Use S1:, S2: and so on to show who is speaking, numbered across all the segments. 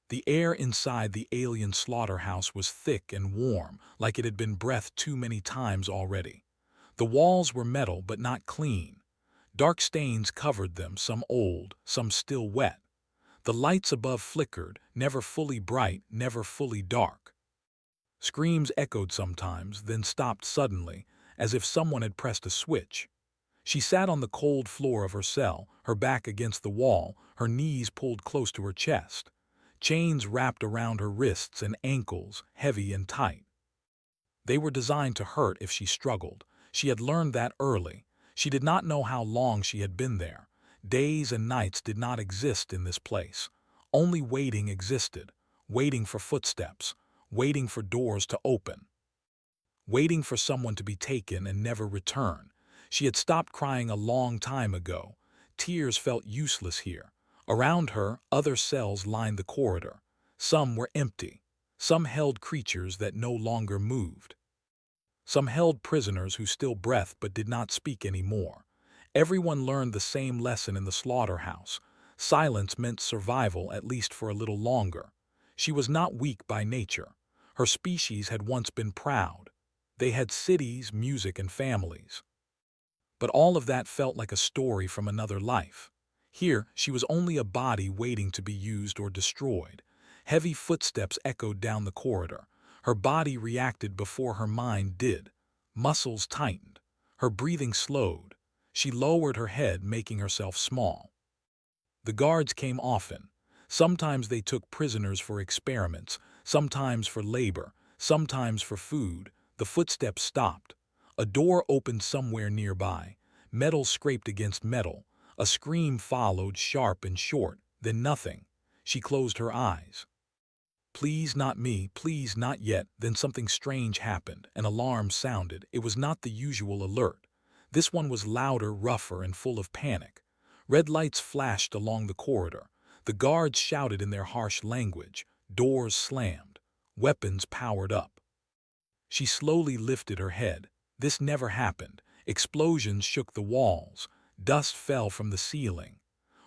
S1: The air inside the alien slaughterhouse was thick and warm, like it had been breathed too many times already. The walls were metal but not clean. Dark stains covered them, some old, some still wet. The lights above flickered, never fully bright, never fully dark. Screams echoed sometimes, then stopped suddenly, as if someone had pressed a switch. She sat on the cold floor of her cell, her back against the wall, her knees pulled close to her chest. Chains wrapped around her wrists and ankles, heavy and tight. They were designed to hurt if she struggled. She had learned that early. She did not know how long she had been there. Days and nights did not exist in this place. Only waiting existed, waiting for footsteps, waiting for doors to open, waiting for someone to be taken and never return. She had stopped crying a long time ago. Tears felt useless here. Around her, other cells lined the corridor. Some were empty. Some held creatures that no longer moved. Some held prisoners who still breathed but did not speak anymore. Everyone learned the same lesson in the slaughterhouse. Silence meant survival, at least for a little longer. She was not weak by nature. Her species had once been proud. They had cities, music, and families. But all of that felt like a story from another life. Here, she was only a body waiting to be used or destroyed. Heavy footsteps echoed down the corridor. Her body reacted before her mind did. Muscles tightened. Her breathing slowed. She lowered her head, making herself small. The guards came often. Sometimes they took prisoners for experiments, sometimes for labor, sometimes for food. The footsteps stopped. A door opened somewhere nearby. Metal scraped against metal. A scream followed, sharp and short, then nothing. She closed her eyes. Please, not me, please, not yet. Then something strange happened. An alarm sounded. It was not the usual alert. This one was louder, rougher, and full of panic. Red lights flashed along the corridor. The guards shouted in their harsh language. Doors slammed. Weapons powered up. She slowly lifted her head. This never happened. Explosions shook the walls. Dust fell from the ceiling.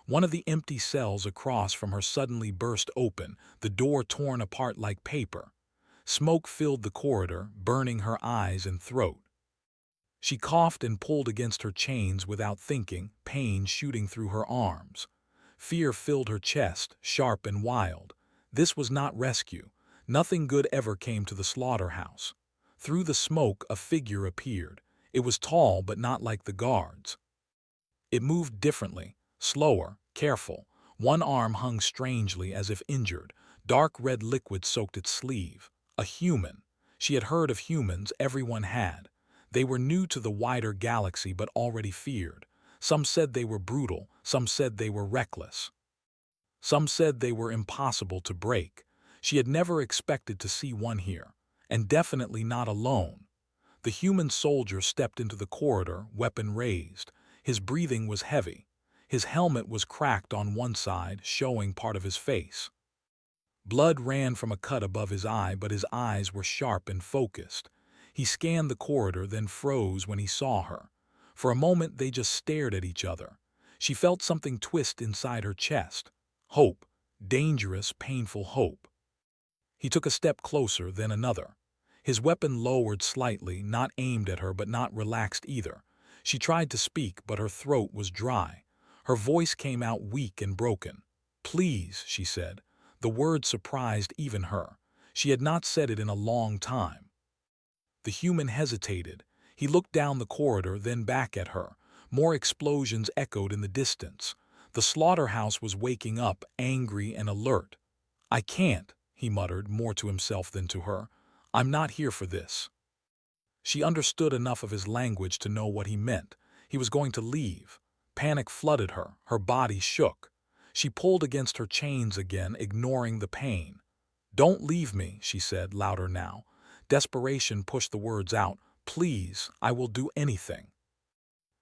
S1: One of the empty cells across from her suddenly burst open, the door torn apart like paper. Smoke filled the corridor, burning her eyes and throat. She coughed and pulled against her chains without thinking, pain shooting through her arms. Fear filled her chest, sharp and wild. This was not rescue. Nothing good ever came to the slaughterhouse. Through the smoke, a figure appeared. It was tall, but not like the guards. It moved differently, slower, careful. One arm hung strangely as if injured. Dark red liquid soaked its sleeve. A human. She had heard of humans, everyone had. They were new to the wider galaxy but already feared. Some said they were brutal, some said they were reckless. Some said they were impossible to break. She had never expected to see one here, and definitely not alone. The human soldier stepped into the corridor, weapon raised. His breathing was heavy. His helmet was cracked on one side, showing part of his face. Blood ran from a cut above his eye, but his eyes were sharp and focused. He scanned the corridor, then froze when he saw her. For a moment they just stared at each other. She felt something twist inside her chest. Hope. Dangerous, painful hope. He took a step closer, then another. His weapon lowered slightly, not aimed at her but not relaxed either. She tried to speak, but her throat was dry. Her voice came out weak and broken. "Please," she said. The word surprised even her. She had not said it in a long time. The human hesitated. He looked down the corridor, then back at her. More explosions echoed in the distance. The slaughterhouse was waking up, angry and alert. "I can't," he muttered, more to himself than to her. "I'm not here for this." She understood enough of his language to know what he meant. He was going to leave. Panic flooded her. Her body shook. She pulled against her chains again, ignoring the pain. "Don't leave me," she said, louder now. Desperation pushed the words out. "Please, I will do anything."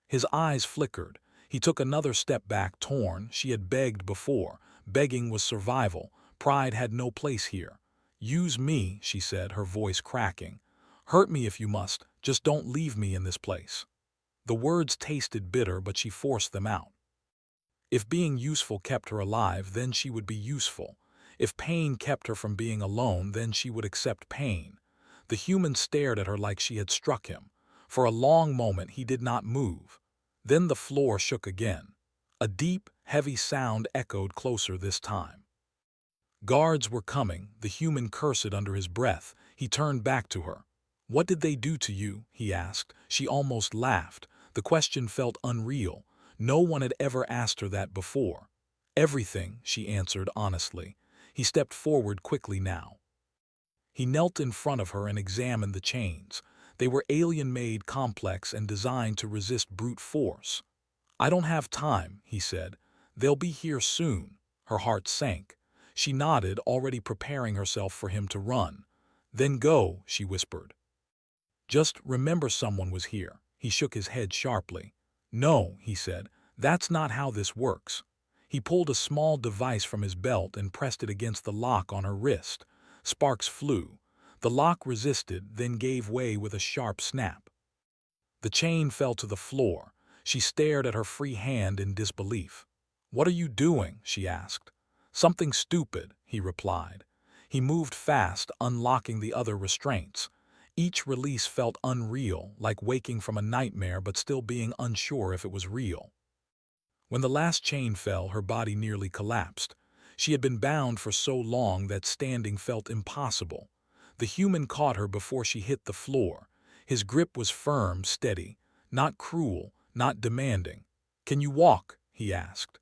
S1: His eyes flickered. He took another step back, torn. She had begged before. Begging was survival. Pride had no place here. "Use me," she said, her voice cracking. "Hurt me if you must. Just don't leave me in this place." The words tasted bitter, but she forced them out. If being useful kept her alive, then she would be useful. If pain kept her from being alone, then she would accept pain. The human stared at her like she had struck him. For a long moment he did not move. Then the floor shook again. A deep, heavy sound echoed closer this time. Guards were coming, the human cursed under his breath. He turned back to her. "What did they do to you?" he asked. She almost laughed. The question felt unreal. No one had ever asked her that before. "Everything," she answered honestly. He stepped forward quickly now. He knelt in front of her and examined the chains. They were alien-made, complex, and designed to resist brute force. "I don't have time," he said. "They'll be here soon." Her heart sank. She nodded, already preparing herself for him to run. "Then go," she whispered. "Just remember someone was here." He shook his head sharply. "No," he said, "that's not how this works." He pulled a small device from his belt and pressed it against the lock on her wrist. Sparks flew. The lock resisted, then gave way with a sharp snap. The chain fell to the floor. She stared at her free hand in disbelief. "What are you doing?" she asked. "Something stupid," he replied. He moved fast, unlocking the other restraints. Each release felt unreal, like waking from a nightmare but still being unsure if it was real. When the last chain fell, her body nearly collapsed. She had been bound for so long that standing felt impossible. The human caught her before she hit the floor. His grip was firm, steady, not cruel, not demanding. "Can you walk?" he asked.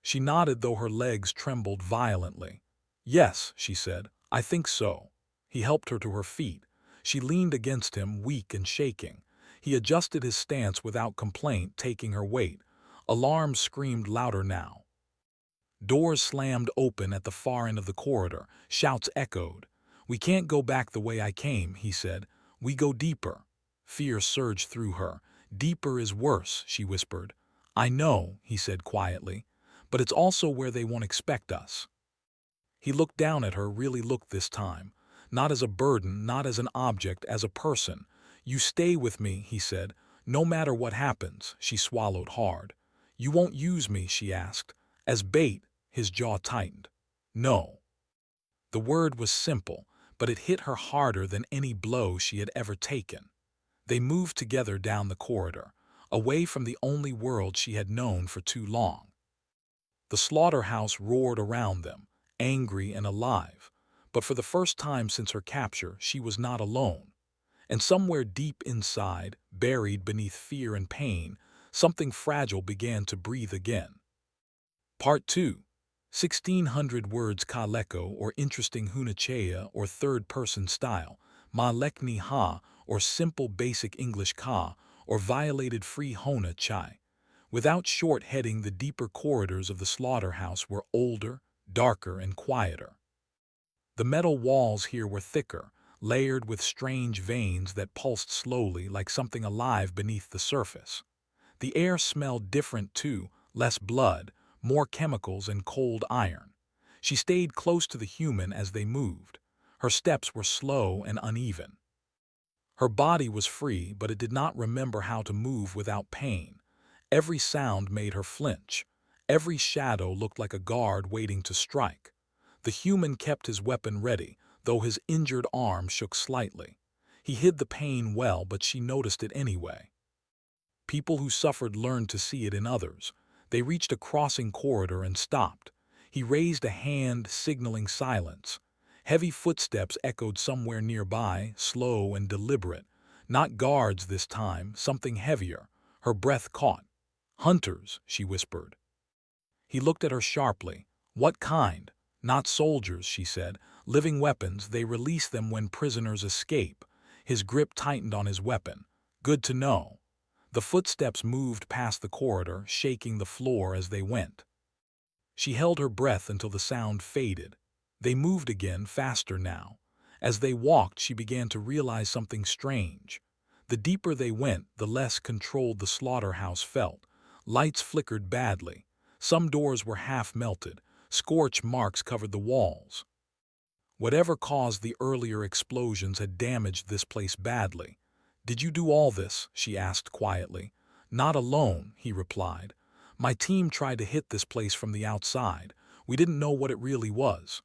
S1: She nodded, though her legs trembled violently. "Yes," she said, "I think so." He helped her to her feet. She leaned against him, weak and shaking. He adjusted his stance without complaint, taking her weight. Alarms screamed louder now. Doors slammed open at the far end of the corridor. Shouts echoed. "We can't go back the way I came," he said. "We go deeper." Fear surged through her. "Deeper is worse," she whispered. "I know," he said quietly, "but it's also where they won't expect us." He looked down at her, really looked this time. Not as a burden, not as an object, as a person. "You stay with me," he said, "no matter what happens." She swallowed hard. "You won't use me?" she asked. "As bait?" His jaw tightened. "No." The word was simple, but it hit her harder than any blow she had ever taken. They moved together down the corridor, away from the only world she had known for too long. The slaughterhouse roared around them, angry and alive. But for the first time since her capture, she was not alone. And somewhere deep inside, buried beneath fear and pain, something fragile began to breathe again. Part 2. 1600 words ka leko, or interesting hunachea, or third-person style, ma lekni ha, or simple basic English ka, or violated free hona chai. Without short heading, the deeper corridors of the slaughterhouse were older, darker, and quieter. The metal walls here were thicker, layered with strange veins that pulsed slowly like something alive beneath the surface. The air smelled different too, less blood, more chemicals and cold iron. She stayed close to the human as they moved. Her steps were slow and uneven. Her body was free, but it did not remember how to move without pain. Every sound made her flinch. Every shadow looked like a guard waiting to strike. The human kept his weapon ready, though his injured arm shook slightly. He hid the pain well, but she noticed it anyway. People who suffered learned to see it in others. They reached a crossing corridor and stopped. He raised a hand, signaling silence. Heavy footsteps echoed somewhere nearby, slow and deliberate. Not guards this time, something heavier. Her breath caught. "Hunters," she whispered. He looked at her sharply. "What kind?" "Not soldiers," she said. "Living weapons. They release them when prisoners escape." His grip tightened on his weapon. "Good to know." The footsteps moved past the corridor, shaking the floor as they went. She held her breath until the sound faded. They moved again, faster now. As they walked, she began to realize something strange. The deeper they went, the less controlled the slaughterhouse felt. Lights flickered badly. Some doors were half melted. Scorch marks covered the walls. Whatever caused the earlier explosions had damaged this place badly. "Did you do all this?" she asked quietly. "Not alone," he replied. "My team tried to hit this place from the outside. We didn't know what it really was."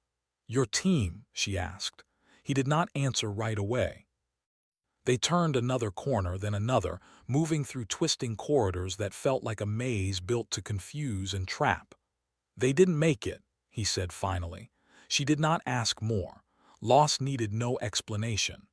S1: "Your team?" she asked. He did not answer right away. They turned another corner, then another, moving through twisting corridors that felt like a maze built to confuse and trap. "They didn't make it," he said finally. She did not ask more. Loss needed no explanation.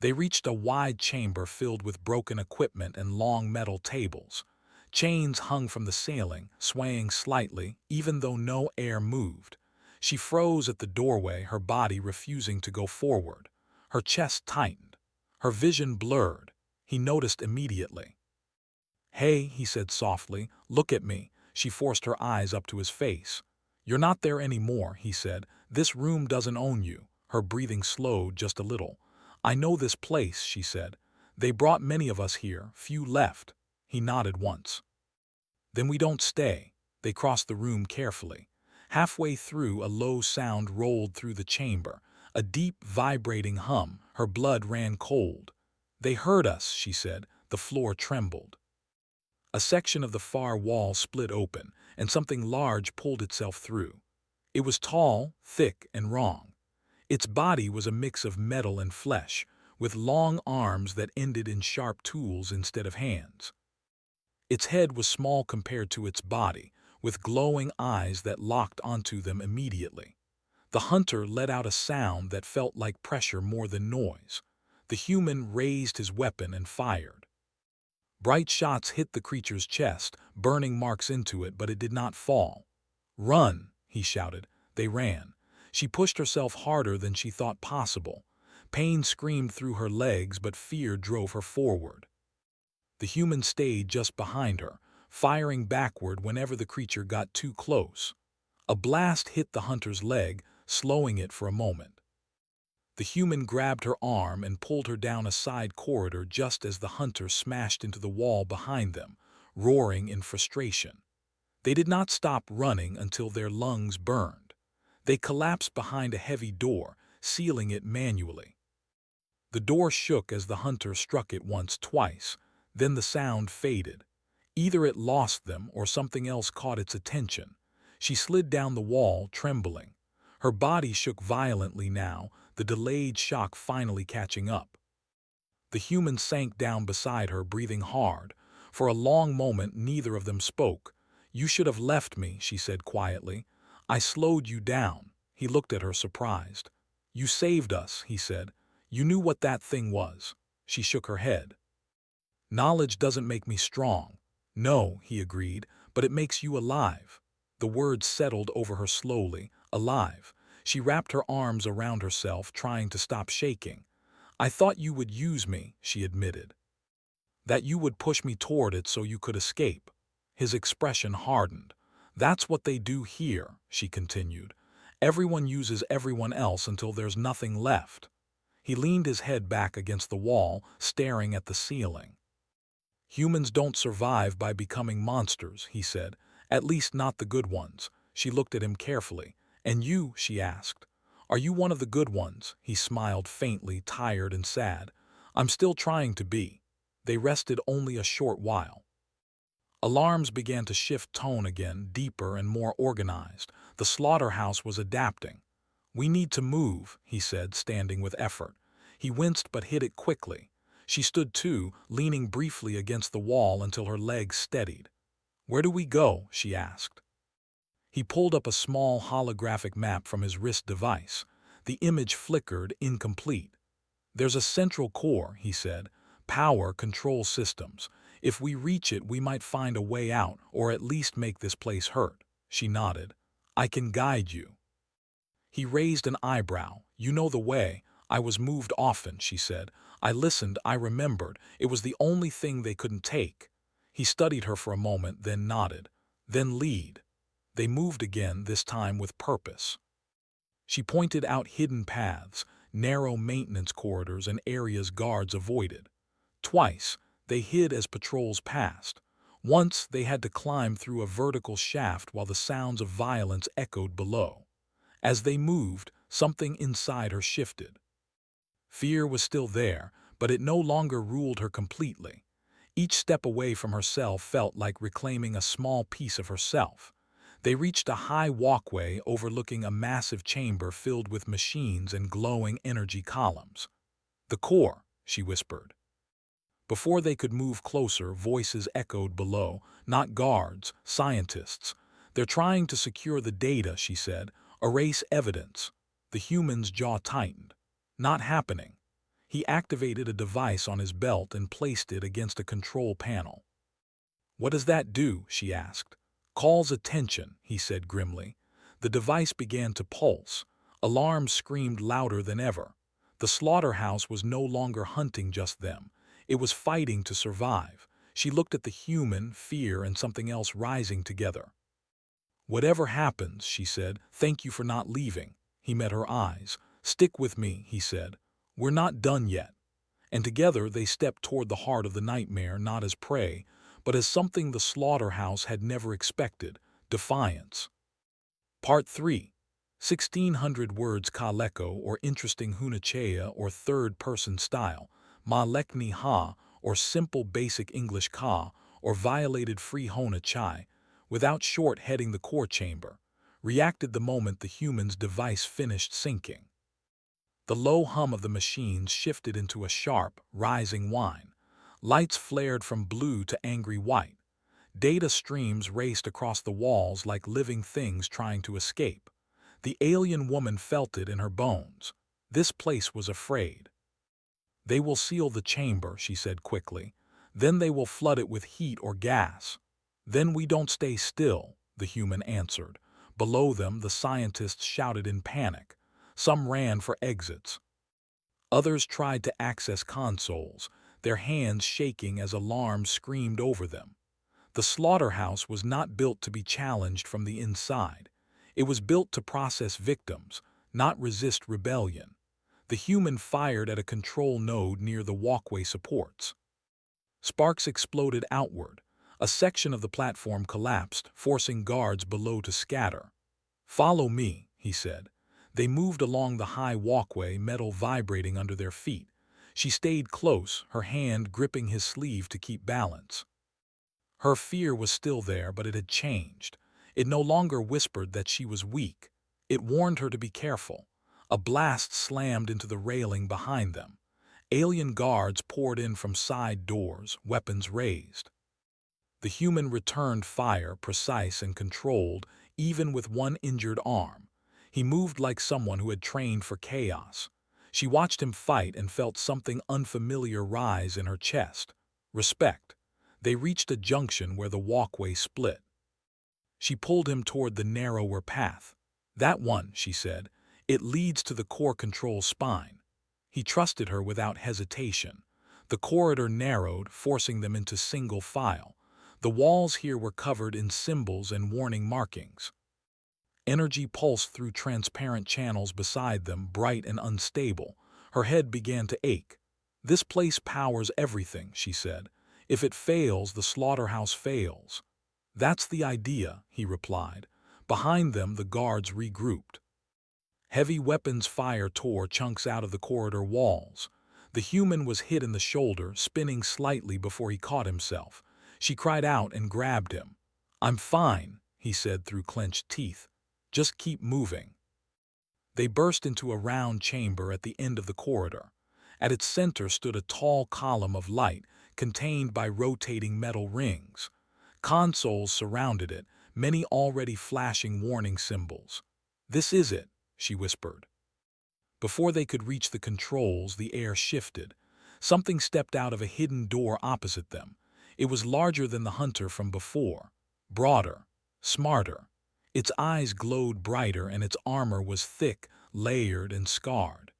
S1: They reached a wide chamber filled with broken equipment and long metal tables. Chains hung from the ceiling, swaying slightly, even though no air moved. She froze at the doorway, her body refusing to go forward. Her chest tightened. Her vision blurred. He noticed immediately. "Hey," he said softly, "look at me." She forced her eyes up to his face. "You're not there anymore," he said. "This room doesn't own you." Her breathing slowed just a little. "I know this place," she said. "They brought many of us here, few left." He nodded once. "Then we don't stay." They crossed the room carefully. Halfway through, a low sound rolled through the chamber, a deep, vibrating hum. Her blood ran cold. "They heard us," she said. The floor trembled. A section of the far wall split open, and something large pulled itself through. It was tall, thick, and wrong. Its body was a mix of metal and flesh, with long arms that ended in sharp tools instead of hands. Its head was small compared to its body, with glowing eyes that locked onto them immediately. The hunter let out a sound that felt like pressure more than noise. The human raised his weapon and fired. Bright shots hit the creature's chest, burning marks into it, but it did not fall. "Run!" he shouted. They ran. She pushed herself harder than she thought possible. Pain screamed through her legs, but fear drove her forward. The human stayed just behind her, firing backward whenever the creature got too close. A blast hit the hunter's leg, slowing it for a moment. The human grabbed her arm and pulled her down a side corridor just as the hunter smashed into the wall behind them, roaring in frustration. They did not stop running until their lungs burned. They collapsed behind a heavy door, sealing it manually. The door shook as the hunter struck it once, twice. Then the sound faded. Either it lost them or something else caught its attention. She slid down the wall, trembling. Her body shook violently now, the delayed shock finally catching up. The human sank down beside her, breathing hard. For a long moment, neither of them spoke. "You should have left me," she said quietly. "I slowed you down." He looked at her, surprised. "You saved us," he said. "You knew what that thing was." She shook her head. "Knowledge doesn't make me strong." "No," he agreed, "but it makes you alive." The words settled over her slowly. Alive. She wrapped her arms around herself, trying to stop shaking. "I thought you would use me," she admitted. "That you would push me toward it so you could escape." His expression hardened. "That's what they do here," she continued. "Everyone uses everyone else until there's nothing left." He leaned his head back against the wall, staring at the ceiling. "Humans don't survive by becoming monsters," he said. "At least not the good ones." She looked at him carefully. "And you?" she asked. "Are you one of the good ones?" He smiled faintly, tired and sad. "I'm still trying to be." They rested only a short while. Alarms began to shift tone again, deeper and more organized. The slaughterhouse was adapting. "We need to move," he said, standing with effort. He winced but hit it quickly. She stood too, leaning briefly against the wall until her legs steadied. "Where do we go?" she asked. He pulled up a small holographic map from his wrist device. The image flickered, incomplete. "There's a central core," he said. "Power control systems. If we reach it, we might find a way out, or at least make this place hurt." She nodded. "I can guide you." He raised an eyebrow. "You know the way." "I was moved often," she said. "I listened, I remembered. It was the only thing they couldn't take." He studied her for a moment, then nodded. "Then lead." They moved again, this time with purpose. She pointed out hidden paths, narrow maintenance corridors, and areas guards avoided. Twice, they hid as patrols passed. Once, they had to climb through a vertical shaft while the sounds of violence echoed below. As they moved, something inside her shifted. Fear was still there, but it no longer ruled her completely. Each step away from herself felt like reclaiming a small piece of herself. They reached a high walkway overlooking a massive chamber filled with machines and glowing energy columns. "The core," she whispered. Before they could move closer, voices echoed below. "Not guards, scientists. They're trying to secure the data," she said. "Erase evidence." The human's jaw tightened. "Not happening." He activated a device on his belt and placed it against a control panel. "What does that do?" she asked. "Calls attention," he said grimly. The device began to pulse. Alarms screamed louder than ever. The slaughterhouse was no longer hunting just them. It was fighting to survive. She looked at the human, fear, and something else rising together. "Whatever happens," she said, "thank you for not leaving." He met her eyes. "Stick with me," he said. "We're not done yet." And together they stepped toward the heart of the nightmare, not as prey, but as something the slaughterhouse had never expected: defiance. Part 3. 1600 words Kaleko, or interesting Hunachea, or third-person style, Ma Lekni Ha, or simple basic English Ka, or violated free Hona Chai, without short heading the core chamber, reacted the moment the human's device finished syncing. The low hum of the machines shifted into a sharp, rising whine. Lights flared from blue to angry white. Data streams raced across the walls like living things trying to escape. The alien woman felt it in her bones. This place was afraid. "They will seal the chamber," she said quickly. "Then they will flood it with heat or gas." "Then we don't stay still," the human answered. Below them, the scientists shouted in panic. Some ran for exits. Others tried to access consoles, their hands shaking as alarms screamed over them. The slaughterhouse was not built to be challenged from the inside. It was built to process victims, not resist rebellion. The human fired at a control node near the walkway supports. Sparks exploded outward. A section of the platform collapsed, forcing guards below to scatter. "Follow me," he said. They moved along the high walkway, metal vibrating under their feet. She stayed close, her hand gripping his sleeve to keep balance. Her fear was still there, but it had changed. It no longer whispered that she was weak. It warned her to be careful. A blast slammed into the railing behind them. Alien guards poured in from side doors, weapons raised. The human returned fire, precise and controlled, even with one injured arm. He moved like someone who had trained for chaos. She watched him fight and felt something unfamiliar rise in her chest. Respect. They reached a junction where the walkway split. She pulled him toward the narrower path. "That one," she said. "It leads to the core control spine." He trusted her without hesitation. The corridor narrowed, forcing them into single file. The walls here were covered in symbols and warning markings. Energy pulsed through transparent channels beside them, bright and unstable. Her head began to ache. "This place powers everything," she said. "If it fails, the slaughterhouse fails." "That's the idea," he replied. Behind them, the guards regrouped. Heavy weapons fire tore chunks out of the corridor walls. The human was hit in the shoulder, spinning slightly before he caught himself. She cried out and grabbed him. "I'm fine," he said through clenched teeth. "Just keep moving." They burst into a round chamber at the end of the corridor. At its center stood a tall column of light, contained by rotating metal rings. Consoles surrounded it, many already flashing warning symbols. "This is it," she whispered. Before they could reach the controls, the air shifted. Something stepped out of a hidden door opposite them. It was larger than the hunter from before, broader, smarter. Its eyes glowed brighter and its armor was thick, layered, and scarred.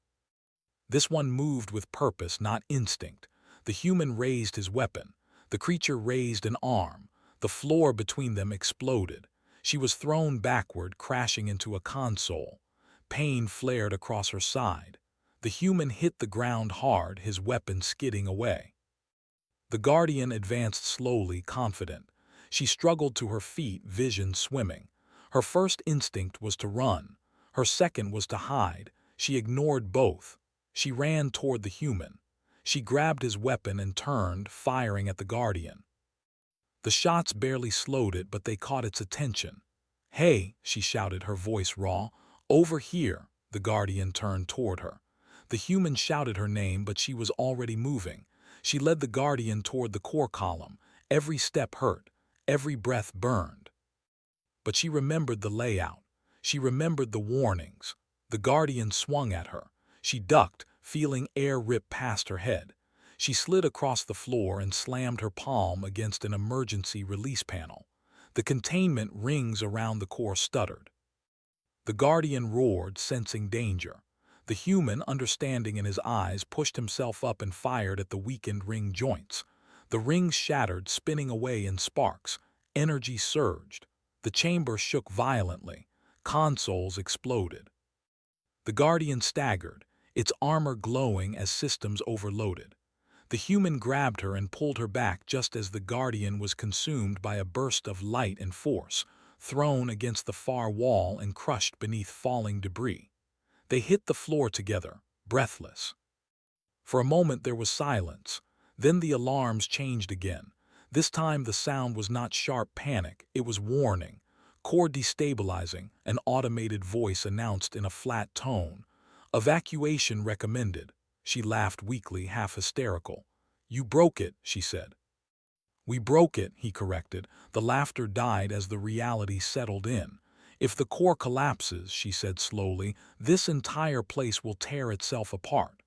S1: This one moved with purpose, not instinct. The human raised his weapon. The creature raised an arm. The floor between them exploded. She was thrown backward, crashing into a console. Pain flared across her side. The human hit the ground hard, his weapon skidding away. The guardian advanced slowly, confident. She struggled to her feet, vision swimming. Her first instinct was to run. Her second was to hide. She ignored both. She ran toward the human. She grabbed his weapon and turned, firing at the guardian. The shots barely slowed it, but they caught its attention. "Hey," she shouted, her voice raw. "Over here." The Guardian turned toward her. The human shouted her name, but she was already moving. She led the Guardian toward the core column. Every step hurt, every breath burned. But she remembered the layout. She remembered the warnings. The Guardian swung at her. She ducked, feeling air rip past her head. She slid across the floor and slammed her palm against an emergency release panel. The containment rings around the core stuttered. The Guardian roared, sensing danger. The human, understanding in his eyes, pushed himself up and fired at the weakened ring joints. The rings shattered, spinning away in sparks. Energy surged. The chamber shook violently. Consoles exploded. The Guardian staggered, its armor glowing as systems overloaded. The human grabbed her and pulled her back just as the Guardian was consumed by a burst of light and force, thrown against the far wall and crushed beneath falling debris. They hit the floor together, breathless. For a moment there was silence. Then the alarms changed again. This time the sound was not sharp panic, it was warning. Core destabilizing, an automated voice announced in a flat tone. Evacuation recommended. She laughed weakly, half hysterical. "You broke it," she said. "We broke it," he corrected. The laughter died as the reality settled in. "If the core collapses," she said slowly, "this entire place will tear itself apart."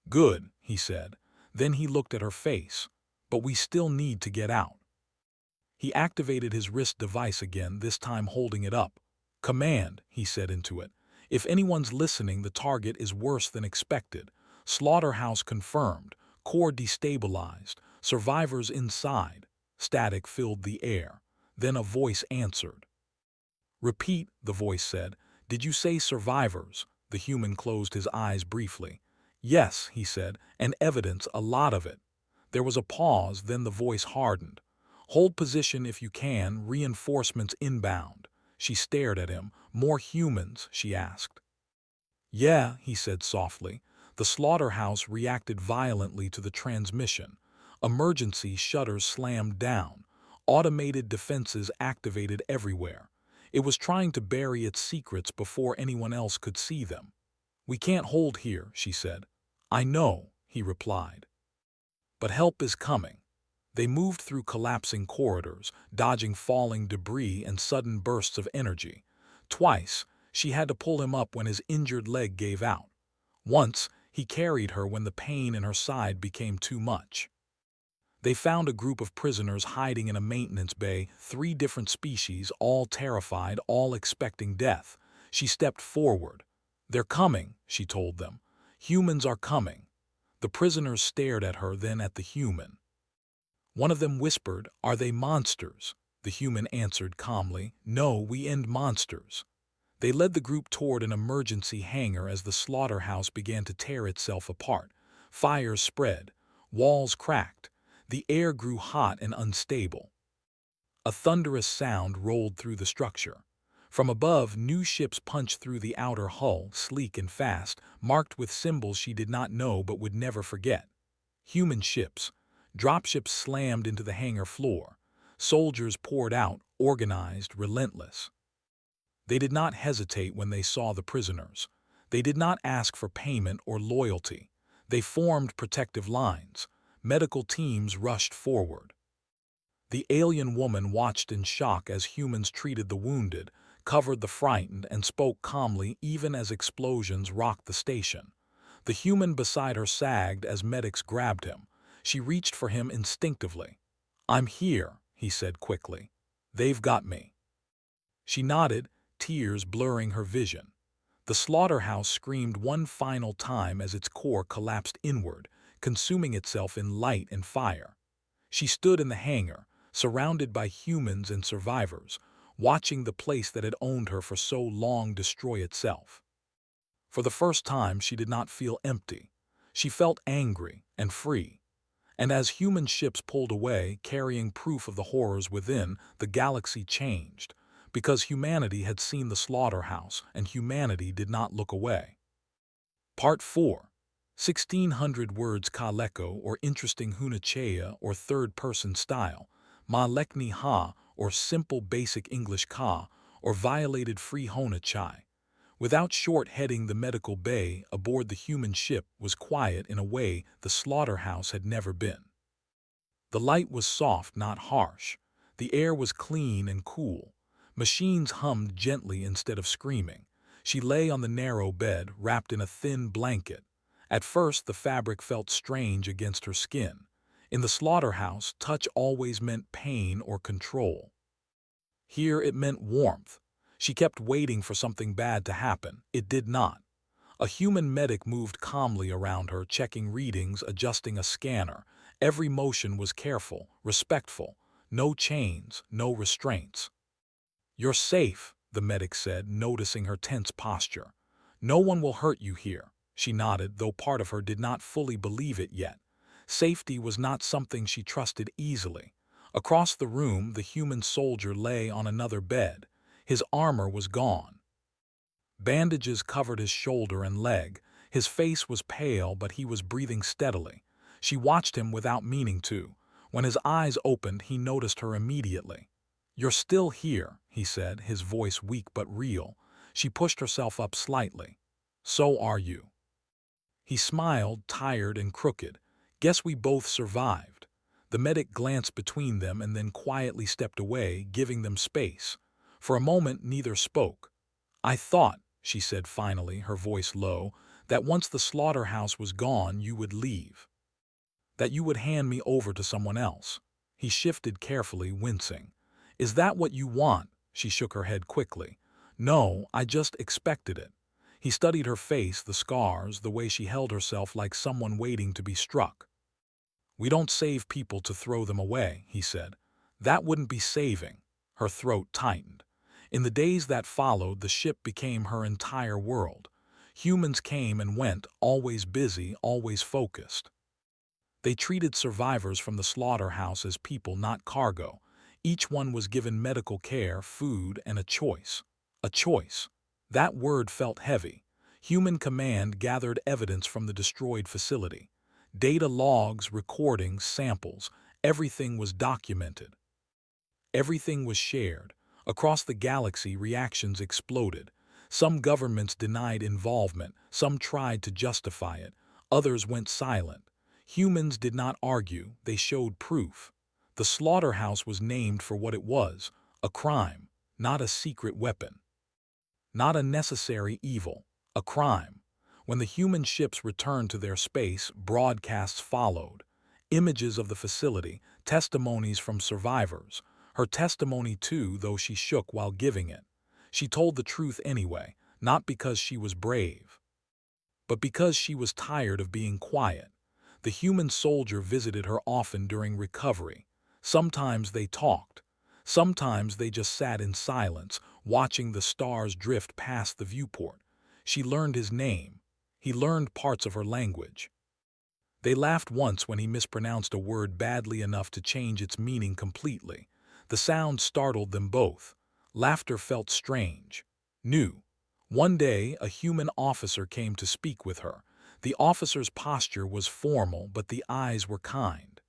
S1: "Good," he said. Then he looked at her face. "But we still need to get out." He activated his wrist device again, this time holding it up. "Command," he said into it. "If anyone's listening, the target is worse than expected. Slaughterhouse confirmed. Core destabilized. Survivors inside." Static filled the air. Then a voice answered. "Repeat," the voice said. "Did you say survivors?" The human closed his eyes briefly. "Yes," he said, "and evidence, a lot of it." There was a pause, then the voice hardened. "Hold position if you can, reinforcements inbound." She stared at him. "More humans?" she asked. "Yeah," he said softly. The slaughterhouse reacted violently to the transmission. Emergency shutters slammed down. Automated defenses activated everywhere. It was trying to bury its secrets before anyone else could see them. "We can't hold here," she said. "I know," he replied. "But help is coming." They moved through collapsing corridors, dodging falling debris and sudden bursts of energy. Twice, she had to pull him up when his injured leg gave out. Once, he carried her when the pain in her side became too much. They found a group of prisoners hiding in a maintenance bay, 3 different species, all terrified, all expecting death. She stepped forward. "They're coming," she told them. "Humans are coming." The prisoners stared at her, then at the human. One of them whispered, "Are they monsters?" The human answered calmly, "No, we end monsters." They led the group toward an emergency hangar as the slaughterhouse began to tear itself apart. Fires spread. Walls cracked. The air grew hot and unstable. A thunderous sound rolled through the structure. From above, new ships punched through the outer hull, sleek and fast, marked with symbols she did not know but would never forget. Human ships. Dropships slammed into the hangar floor. Soldiers poured out, organized, relentless. They did not hesitate when they saw the prisoners. They did not ask for payment or loyalty. They formed protective lines. Medical teams rushed forward. The alien woman watched in shock as humans treated the wounded, covered the frightened, and spoke calmly even as explosions rocked the station. The human beside her sagged as medics grabbed him. She reached for him instinctively. "I'm here," he said quickly. "They've got me." She nodded, tears blurring her vision. The slaughterhouse screamed one final time as its core collapsed inward, consuming itself in light and fire. She stood in the hangar, surrounded by humans and survivors, watching the place that had owned her for so long destroy itself. For the first time, she did not feel empty. She felt angry and free. And as human ships pulled away, carrying proof of the horrors within, the galaxy changed, because humanity had seen the slaughterhouse, and humanity did not look away. Part 4. 1600 words Kaleko, or interesting Hunachea, or third-person style, Ma Lekni Ha, or simple basic English Ka, or violated free Hona Chai. Without Short heading the medical bay aboard the human ship was quiet in a way the slaughterhouse had never been. The light was soft, not harsh. The air was clean and cool. Machines hummed gently instead of screaming. She lay on the narrow bed, wrapped in a thin blanket. At first, the fabric felt strange against her skin. In the slaughterhouse, touch always meant pain or control. Here it meant warmth. She kept waiting for something bad to happen. It did not. A human medic moved calmly around her, checking readings, adjusting a scanner. Every motion was careful, respectful. No chains, no restraints. "You're safe," the medic said, noticing her tense posture. "No one will hurt you here." She nodded, though part of her did not fully believe it yet. Safety was not something she trusted easily. Across the room, the human soldier lay on another bed. His armor was gone. Bandages covered his shoulder and leg. His face was pale, but he was breathing steadily. She watched him without meaning to. When his eyes opened, he noticed her immediately. "You're still here," he said, his voice weak but real. She pushed herself up slightly. "So are you." He smiled, tired and crooked. "Guess we both survived." The medic glanced between them and then quietly stepped away, giving them space. For a moment, neither spoke. "I thought," she said finally, her voice low, "that once the slaughterhouse was gone, you would leave. That you would hand me over to someone else." He shifted carefully, wincing. "Is that what you want?" She shook her head quickly. "No, I just expected it." He studied her face, the scars, the way she held herself like someone waiting to be struck. "We don't save people to throw them away," he said. "That wouldn't be saving." Her throat tightened. In the days that followed, the ship became her entire world. Humans came and went, always busy, always focused. They treated survivors from the slaughterhouse as people, not cargo. Each one was given medical care, food, and a choice. A choice. That word felt heavy. Human Command gathered evidence from the destroyed facility. Data logs, recordings, samples. Everything was documented. Everything was shared. Across the galaxy, reactions exploded. Some governments denied involvement, some tried to justify it, others went silent. Humans did not argue, they showed proof. The slaughterhouse was named for what it was, a crime, not a secret weapon. Not a necessary evil, a crime. When the human ships returned to their space, broadcasts followed. Images of the facility, testimonies from survivors. Her testimony too, though she shook while giving it. She told the truth anyway, not because she was brave, but because she was tired of being quiet. The human soldier visited her often during recovery. Sometimes they talked. Sometimes they just sat in silence, watching the stars drift past the viewport. She learned his name. He learned parts of her language. They laughed once when he mispronounced a word badly enough to change its meaning completely. The sound startled them both. Laughter felt strange, new. One day, a human officer came to speak with her. The officer's posture was formal, but the eyes were kind.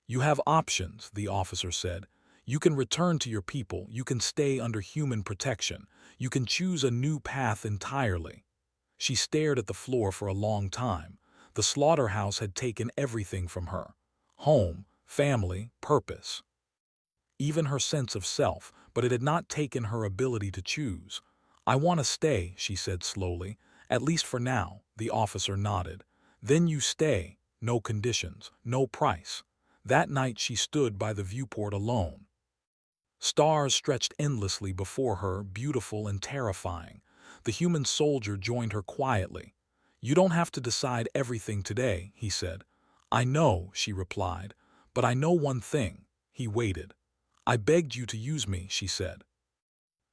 S1: "You have options," the officer said. "You can return to your people, you can stay under human protection, you can choose a new path entirely." She stared at the floor for a long time. The slaughterhouse had taken everything from her. Home, family, purpose. Even her sense of self, but it had not taken her ability to choose. "I want to stay," she said slowly. "At least for now," the officer nodded. "Then you stay, no conditions, no price." That night she stood by the viewport alone. Stars stretched endlessly before her, beautiful and terrifying. The human soldier joined her quietly. "You don't have to decide everything today," he said. "I know," she replied, "but I know one thing." He waited. "I begged you to use me," she said,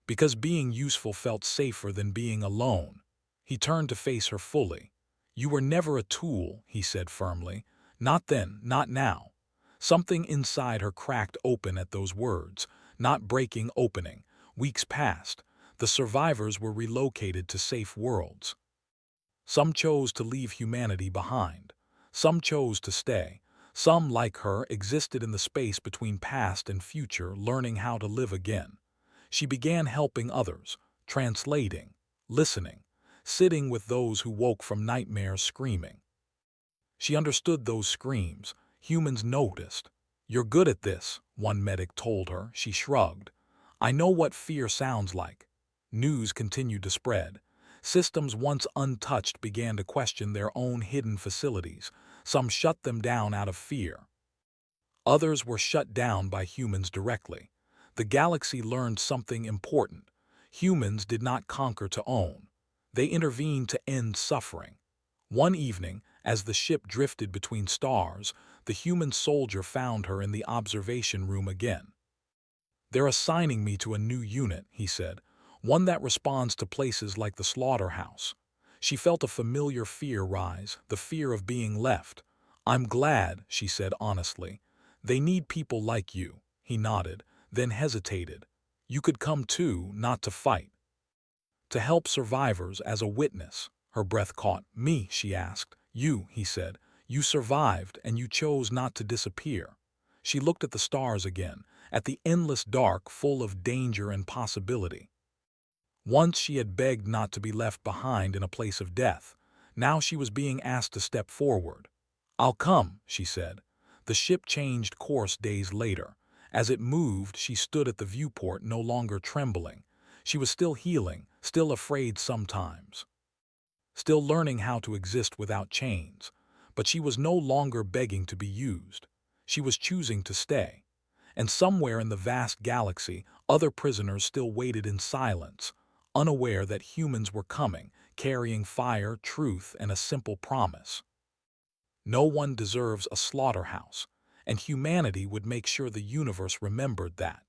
S1: "because being useful felt safer than being alone." He turned to face her fully. "You were never a tool," he said firmly. "Not then, not now." Something inside her cracked open at those words. Not breaking, opening. Weeks passed. The survivors were relocated to safe worlds. Some chose to leave humanity behind. Some chose to stay. Some, like her, existed in the space between past and future, learning how to live again. She began helping others, translating, listening, sitting with those who woke from nightmares screaming. She understood those screams. Humans noticed. "You're good at this," one medic told her. She shrugged. "I know what fear sounds like." News continued to spread. Systems once untouched began to question their own hidden facilities. Some shut them down out of fear. Others were shut down by humans directly. The galaxy learned something important. Humans did not conquer to own. They intervened to end suffering. One evening, as the ship drifted between stars, the human soldier found her in the observation room again. "They're assigning me to a new unit," he said, "one that responds to places like the Slaughterhouse." She felt a familiar fear rise, the fear of being left. "I'm glad," she said honestly. "They need people like you." He nodded, then hesitated. "You could come too, not to fight. To help survivors as a witness." Her breath caught. "Me?" she asked. "You," he said. "You survived, and you chose not to disappear." She looked at the stars again, at the endless dark full of danger and possibility. Once she had begged not to be left behind in a place of death. Now she was being asked to step forward. "I'll come," she said. The ship changed course days later. As it moved, she stood at the viewport, no longer trembling. She was still healing, still afraid sometimes, still learning how to exist without chains. But she was no longer begging to be used. She was choosing to stay. And somewhere in the vast galaxy, other prisoners still waited in silence, unaware that humans were coming, carrying fire, truth, and a simple promise. No one deserves a slaughterhouse, and humanity would make sure the universe remembered that.